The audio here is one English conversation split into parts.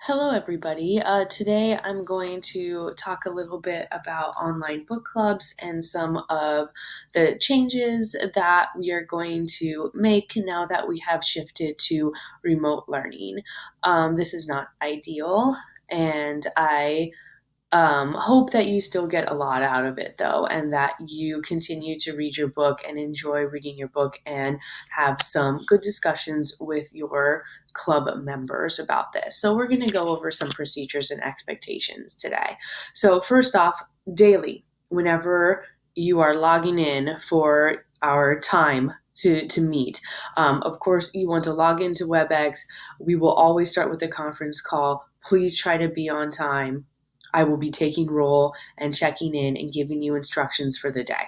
Hello, everybody. Today I'm going to talk a little bit about online book clubs and some of the changes that we are going to make now that we have shifted to remote learning. This is not ideal, and I hope that you still get a lot out of it though, and that you continue to read your book and enjoy reading your book and have some good discussions with your club members about this. So, we're going to go over some procedures and expectations today. So, first off, daily, whenever you are logging in for our time to meet. Of course, you want to log into WebEx. We will always start with a conference call. Please try to be on time. I will be taking roll and checking in and giving you instructions for the day.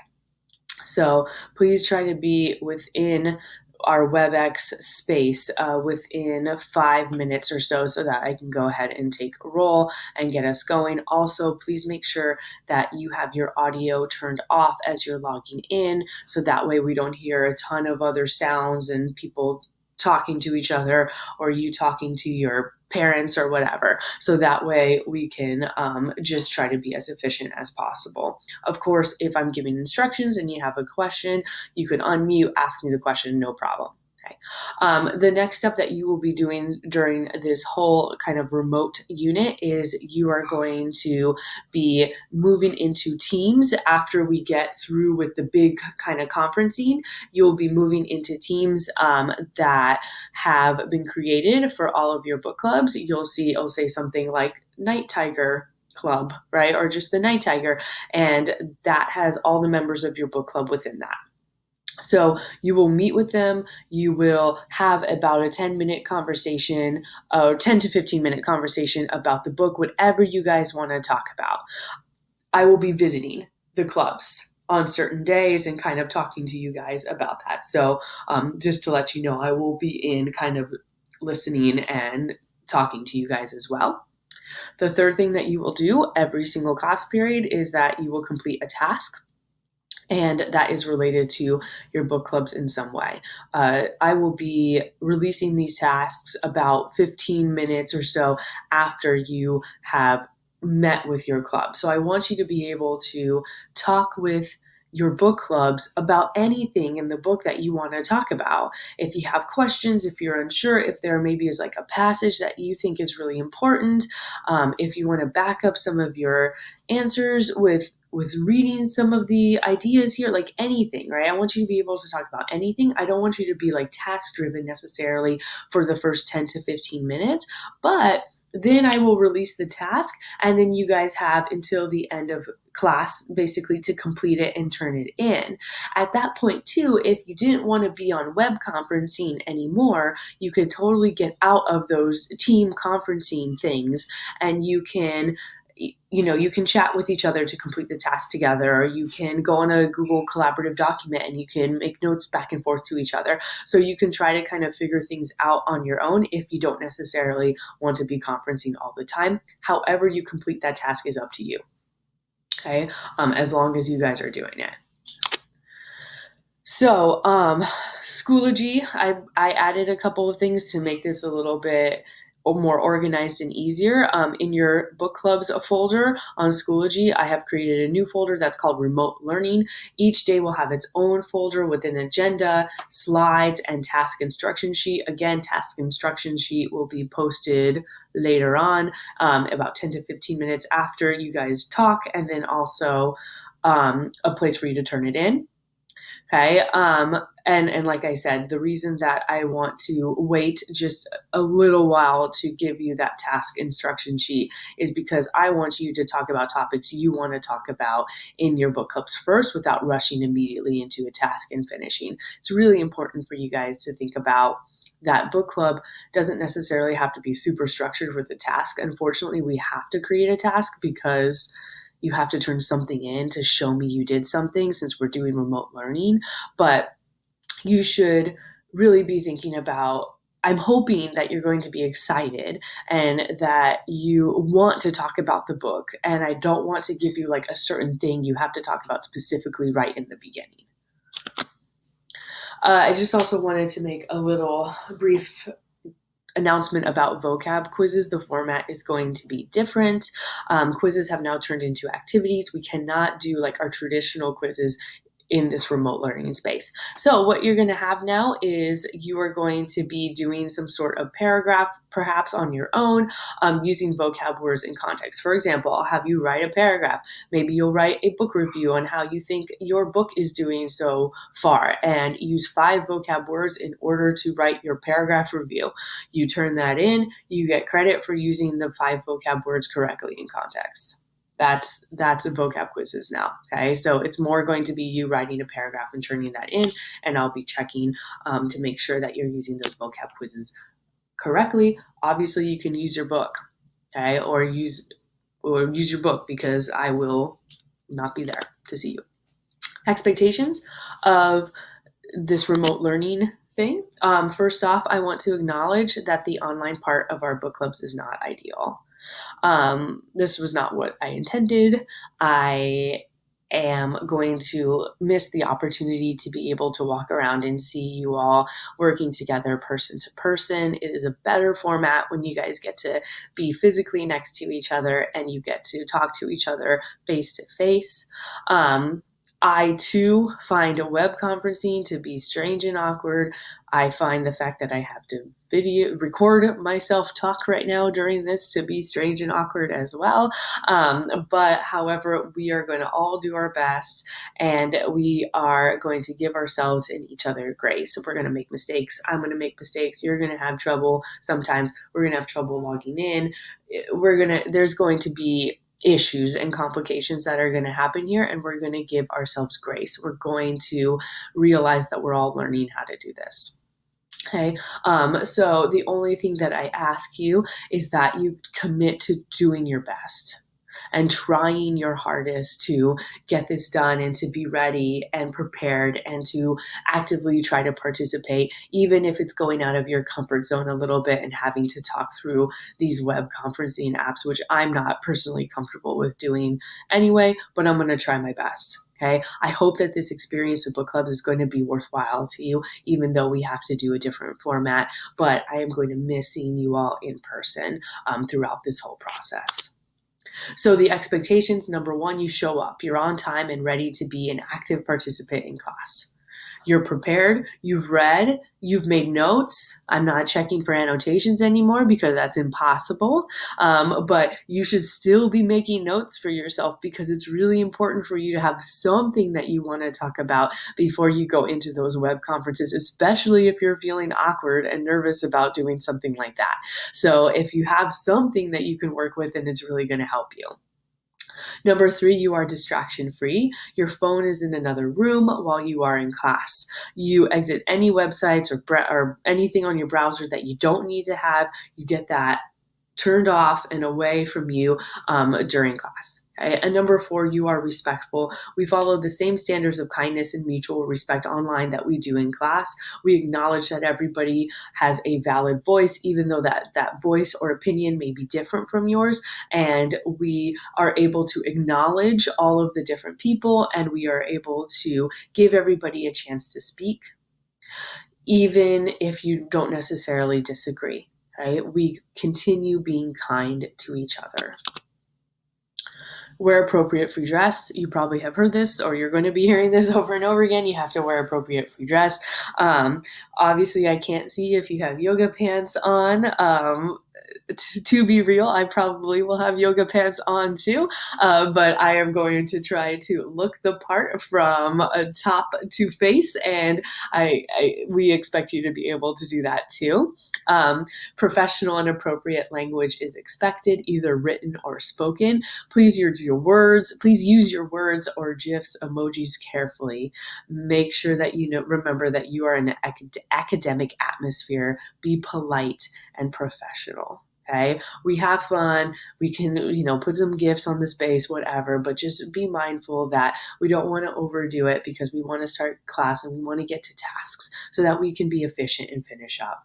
So please try to be within our WebEx space within 5 minutes or so that I can go ahead and take a roll and get us going. Also, please make sure that you have your audio turned off as you're logging in, so that way we don't hear a ton of other sounds and people talking to each other or you talking to your parents or whatever. So that way we can just try to be as efficient as possible. Of course, if I'm giving instructions and you have a question, you can unmute, ask me the question, no problem. Okay. The next step that you will be doing during this whole kind of remote unit is you are going to be moving into teams after we get through with the big kind of conferencing. You'll be moving into teams that have been created for all of your book clubs. You'll see, it'll say something like Night Tiger Club, right? Or just the Night Tiger. And that has all the members of your book club within that. So you will meet with them. You will have about a 10-minute conversation, or 10 to 15-minute conversation about the book, whatever you guys want to talk about. I will be visiting the clubs on certain days and kind of talking to you guys about that. So just to let you know, I will be in kind of listening and talking to you guys as well. The third thing that you will do every single class period is that you will complete a task, and that is related to your book clubs in some way. I will be releasing these tasks about 15 minutes or so after you have met with your club. So I want you to be able to talk with your book clubs about anything in the book that you want to talk about. If you have questions, if you're unsure, if there maybe is like a passage that you think is really important, if you want to back up some of your answers with reading some of the ideas here, like anything, right? I want you to be able to talk about anything. I don't want you to be like task driven necessarily for the first 10 to 15 minutes, but then I will release the task, and then you guys have until the end of class basically to complete it and turn it in. At that point, too, if you didn't want to be on web conferencing anymore, you could totally get out of those team conferencing things, and you can chat with each other to complete the task together, or you can go on a Google collaborative document and you can make notes back and forth to each other. So you can try to kind of figure things out on your own if you don't necessarily want to be conferencing all the time. However you complete that task is up to you. Okay. As long as you guys are doing it. So, Schoology, I added a couple of things to make this a little bit more organized and easier. In your book clubs folder on Schoology, I have created a new folder that's called Remote Learning. Each day will have its own folder with an agenda, slides, and task instruction sheet. Again, task instruction sheet will be posted later on, about 10 to 15 minutes after you guys talk, and then also a place for you to turn it in. Okay. And like I said, the reason that I want to wait just a little while to give you that task instruction sheet is because I want you to talk about topics you want to talk about in your book clubs first without rushing immediately into a task and finishing. It's really important for you guys to think about that book club doesn't necessarily have to be super structured with a task. Unfortunately, we have to create a task because you have to turn something in to show me you did something since we're doing remote learning. But you should really be thinking about, I'm hoping that you're going to be excited and that you want to talk about the book. And I don't want to give you like a certain thing you have to talk about specifically right in the beginning. I just also wanted to make a little brief announcement about vocab quizzes. The format is going to be different. Quizzes have now turned into activities. We cannot do like our traditional quizzes in this remote learning space. So what you're going to have now is you are going to be doing some sort of paragraph, perhaps on your own, using vocab words in context. For example, I'll have you write a paragraph. Maybe you'll write a book review on how you think your book is doing so far, and use 5 vocab words in order to write your paragraph review. You turn that in, you get credit for using the 5 vocab words correctly in context. That's a vocab quizzes now. Okay, so it's more going to be you writing a paragraph and turning that in, and I'll be checking to make sure that you're using those vocab quizzes correctly. Obviously, you can use your book, okay, or use your book, because I will not be there to see you. Expectations of this remote learning thing. First off, I want to acknowledge that the online part of our book clubs is not ideal. This was not what I intended. I am going to miss the opportunity to be able to walk around and see you all working together person to person. It is a better format when you guys get to be physically next to each other and you get to talk to each other face to face. I too find a web conferencing to be strange and awkward. I find the fact that I have to record myself talk right now during this to be strange and awkward as well. But however, we are going to all do our best, and we are going to give ourselves and each other grace. So we're going to make mistakes. I'm going to make mistakes. You're going to have trouble. Sometimes we're going to have trouble logging in. There's going to be issues and complications that are going to happen here, and we're going to give ourselves grace. We're going to realize that we're all learning how to do this. Okay, so the only thing that I ask you is that you commit to doing your best and trying your hardest to get this done and to be ready and prepared and to actively try to participate, even if it's going out of your comfort zone a little bit and having to talk through these web conferencing apps, which I'm not personally comfortable with doing anyway, but I'm going to try my best. Okay, I hope that this experience of book clubs is going to be worthwhile to you, even though we have to do a different format, but I am going to miss seeing you all in person throughout this whole process. So the expectations, number one, you show up. You're on time and ready to be an active participant in class. You're prepared, you've read, you've made notes. I'm not checking for annotations anymore because that's impossible, but you should still be making notes for yourself, because it's really important for you to have something that you want to talk about before you go into those web conferences, especially if you're feeling awkward and nervous about doing something like that. So if you have something that you can work with, then it's really going to help you. Number 3, you are distraction free. Your phone is in another room while you are in class. You exit any websites or anything on your browser that you don't need to have. You get that turned off and away from you during class. Okay? And number 4, you are respectful. We follow the same standards of kindness and mutual respect online that we do in class. We acknowledge that everybody has a valid voice, even though that voice or opinion may be different from yours. And we are able to acknowledge all of the different people, and we are able to give everybody a chance to speak, even if you don't necessarily disagree. Right? We continue being kind to each other. Wear appropriate free dress. You probably have heard this, or you're going to be hearing this over and over again. You have to wear appropriate free dress. Obviously, I can't see if you have yoga pants on. To be real, I probably will have yoga pants on too, but I am going to try to look the part from top to face, and we expect you to be able to do that too. Professional and appropriate language is expected, either written or spoken. Please use your words or GIFs, emojis carefully. Make sure that remember that you are in an academic atmosphere. Be polite and professional. Okay, we have fun. We can, put some gifts on the space, whatever, but just be mindful that we don't want to overdo it, because we want to start class and we want to get to tasks so that we can be efficient and finish up.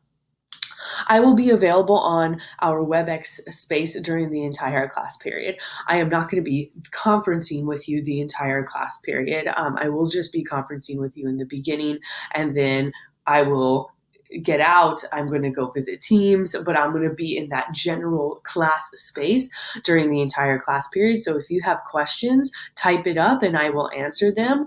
I will be available on our WebEx space during the entire class period. I am not going to be conferencing with you the entire class period. I will just be conferencing with you in the beginning, and then I will get out, I'm going to go visit teams, but I'm going to be in that general class space during the entire class period. So if you have questions, type it up and I will answer them.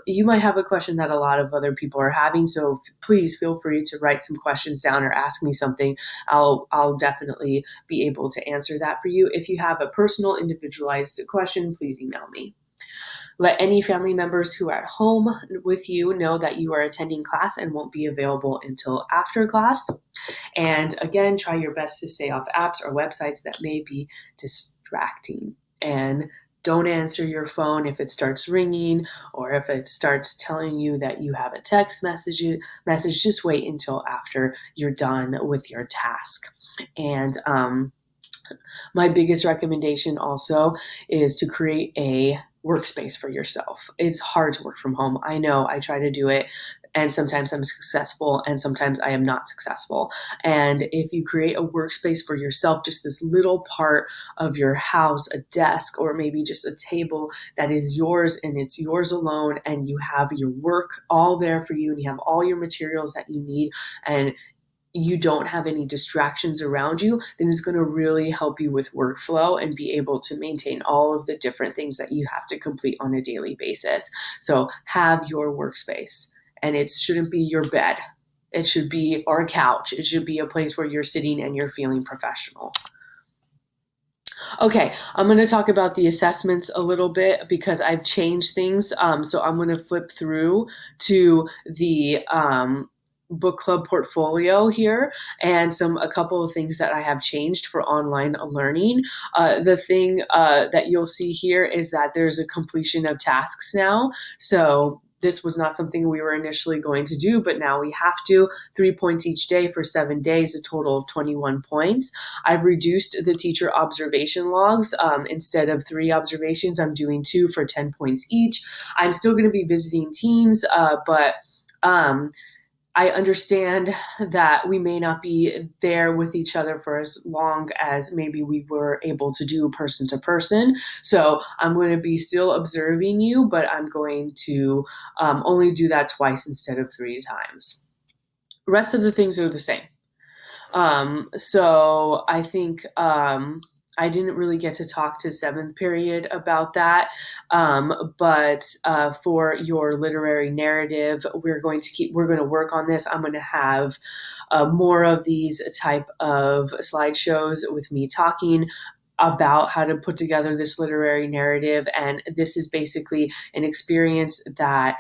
You might have a question that a lot of other people are having, so please feel free to write some questions down or ask me something. I'll definitely be able to answer that for you. If you have a personal, individualized question, please email me. Let any family members who are at home with you know that you are attending class and won't be available until after class. And again, try your best to stay off apps or websites that may be distracting. And don't answer your phone if it starts ringing or if it starts telling you that you have a text message. Just wait until after you're done with your task. And my biggest recommendation also is to create a workspace for yourself. It's hard to work from home. I know, I try to do it, and sometimes I'm successful and sometimes I am not successful. And if you create a workspace for yourself, just this little part of your house, a desk, or maybe just a table that is yours and it's yours alone, and you have your work all there for you and you have all your materials that you need, and you don't have any distractions around you, then it's going to really help you with workflow and be able to maintain all of the different things that you have to complete on a daily basis. So have your workspace, and it shouldn't be your bed. It should be, or a couch. It should be a place where you're sitting and you're feeling professional. Okay, I'm going to talk about the assessments a little bit because I've changed things. So I'm going to flip through to the book club portfolio here and a couple of things that I have changed for online learning. The thing that you'll see here is that there's a completion of tasks now. So this was not something we were initially going to do, but now we have to. 3 points each day for 7 days, a total of 21 points. I've reduced the teacher observation logs. Instead of 3 observations, I'm doing 2 for 10 points each. I'm still going to be visiting teams, but I understand that we may not be there with each other for as long as maybe we were able to do person to person. So I'm going to be still observing you, but I'm going to only do that twice instead of 3 times. The rest of the things are the same. So I think I didn't really get to talk to 7th period about that. But for your literary narrative, we're going to work on this. I'm going to have more of these type of slideshows with me talking about how to put together this literary narrative. And this is basically an experience that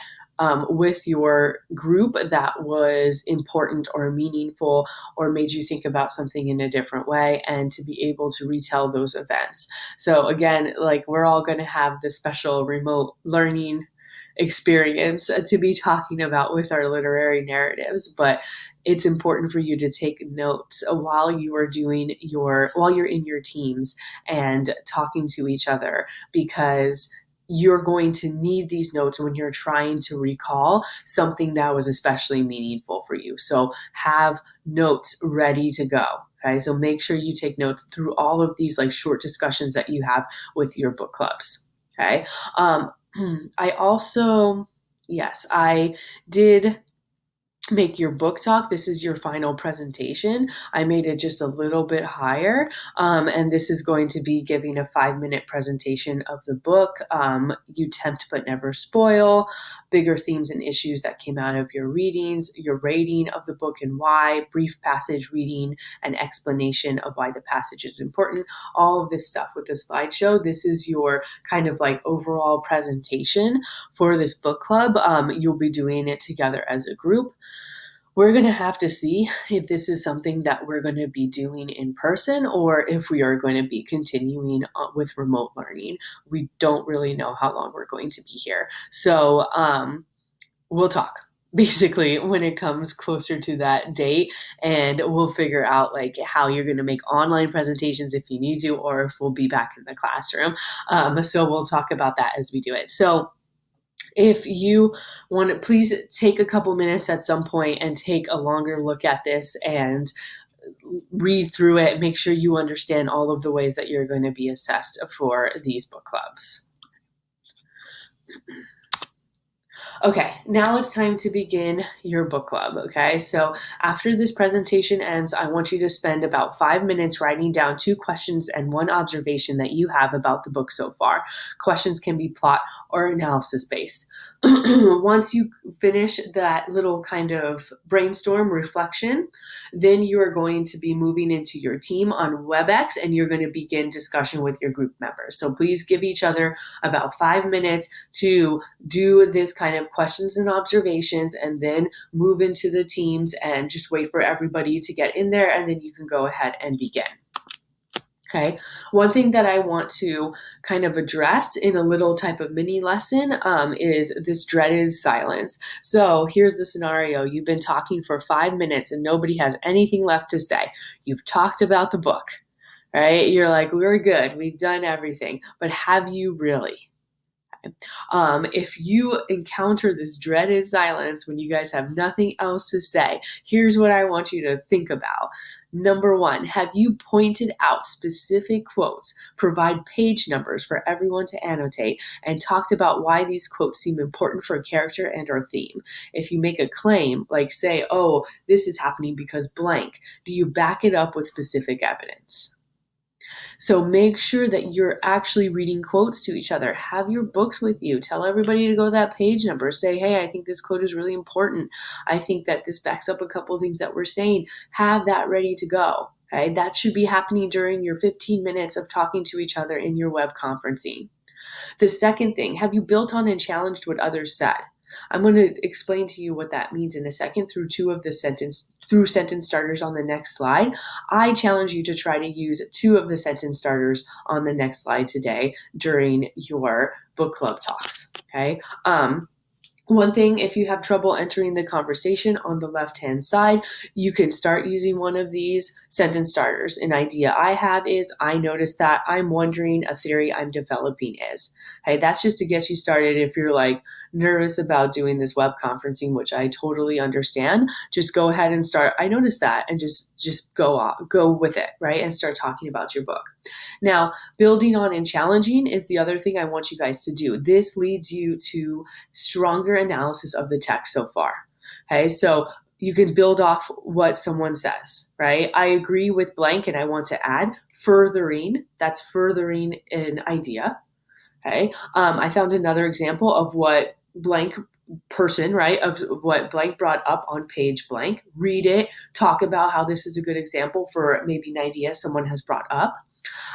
with your group that was important or meaningful or made you think about something in a different way, and to be able to retell those events. So again, like, we're all going to have this special remote learning experience to be talking about with our literary narratives, but it's important for you to take notes while you're in your teams and talking to each other, because you're going to need these notes when you're trying to recall something that was especially meaningful for you. So have notes ready to go. Okay, so make sure you take notes through all of these like short discussions that you have with your book clubs. Okay. I also, yes, I did make your book talk. This is your final presentation. I made it just a little bit higher. And this is going to be giving a 5-minute presentation of the book. You tempt but never spoil, bigger themes and issues that came out of your readings, your rating of the book and why, brief passage reading, and explanation of why the passage is important. All of this stuff with the slideshow. This is your kind of like overall presentation for this book club. You'll be doing it together as a group. We're going to have to see if this is something that we're going to be doing in person or if we are going to be continuing with remote learning. We don't really know how long we're going to be here. So we'll talk basically when it comes closer to that date, and we'll figure out like how you're going to make online presentations if you need to, or if we'll be back in the classroom. So we'll talk about that as we do it. So if you want to, please take a couple minutes at some point and take a longer look at this and read through it. Make sure you understand all of the ways that you're going to be assessed for these book clubs. Okay, now it's time to begin your book club. Okay, so after this presentation ends, I want you to spend about 5 minutes writing down 2 questions and 1 observation that you have about the book so far. Questions can be plot or analysis based. Once you finish that little kind of brainstorm reflection, then you are going to be moving into your team on WebEx and you're going to begin discussion with your group members. So please give each other about 5 minutes to do this kind of questions and observations and then move into the teams and just wait for everybody to get in there and then you can go ahead and begin. Okay. One thing that I want to kind of address in a little type of mini lesson is this dreaded silence. So here's the scenario. You've been talking for 5 minutes and nobody has anything left to say. You've talked about the book, right? You're like, we're good. We've done everything. But have you really? If you encounter this dreaded silence when you guys have nothing else to say, here's what I want you to think about. Number 1, have you pointed out specific quotes, provide page numbers for everyone to annotate, and talked about why these quotes seem important for a character and or theme? If you make a claim, like say, oh, this is happening because blank, do you back it up with specific evidence? So make sure that you're actually reading quotes to each other. Have your books with you. Tell everybody to go to that page number. Say, hey, I think this quote is really important. I think that this backs up a couple of things that we're saying. Have that ready to go. Okay? That should be happening during your 15 minutes of talking to each other in your web conferencing. The second thing, have you built on and challenged what others said? I'm going to explain to you what that means in a second through sentence starters on the next slide. I challenge you to try to use 2 of the sentence starters on the next slide today during your book club talks. Okay. One thing, if you have trouble entering the conversation on the left-hand side, you can start using one of these sentence starters. An idea I have is, I noticed that, I'm wondering, a theory I'm developing is. Hey, that's just to get you started if you're like nervous about doing this web conferencing, which I totally understand. Just go ahead and start, I noticed that, and just go with it, right? And start talking about your book. Now, building on and challenging is the other thing I want you guys to do. This leads you to stronger analysis of the text so far. Okay, so you can build off what someone says, right? I agree with blank and I want to add furthering. That's furthering an idea. Okay, I found another example of what blank person, right, of what blank brought up on page blank. Read it, talk about how this is a good example for maybe an idea someone has brought up.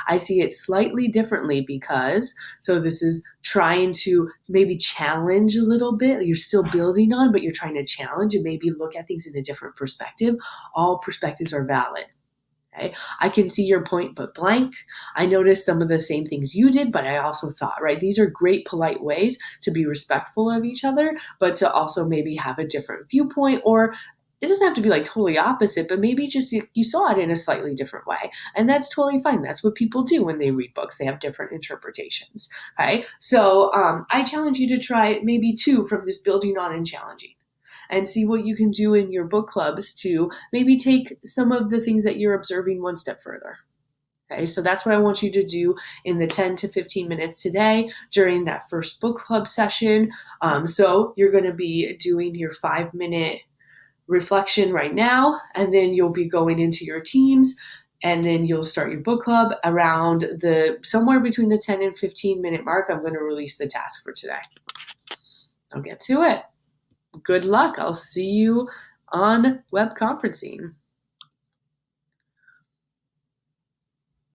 I see it slightly differently because, so this is trying to maybe challenge a little bit. You're still building on, but you're trying to challenge and maybe look at things in a different perspective. All perspectives are valid. Okay. I can see your point, but blank. I noticed some of the same things you did, but I also thought, right? These are great, polite ways to be respectful of each other, but to also maybe have a different viewpoint, or it doesn't have to be like totally opposite, but maybe just you saw it in a slightly different way. And that's totally fine. That's what people do when they read books. They have different interpretations. Okay. So I challenge you to try maybe 2 from this building on and challenging, and see what you can do in your book clubs to maybe take some of the things that you're observing one step further. Okay, so that's what I want you to do in the 10 to 15 minutes today during that first book club session. So you're going to be doing your 5-minute reflection right now, and then you'll be going into your teams, and then you'll start your book club around somewhere between the 10 and 15-minute mark. I'm going to release the task for today. I'll get to it. Good luck. I'll see you on web conferencing.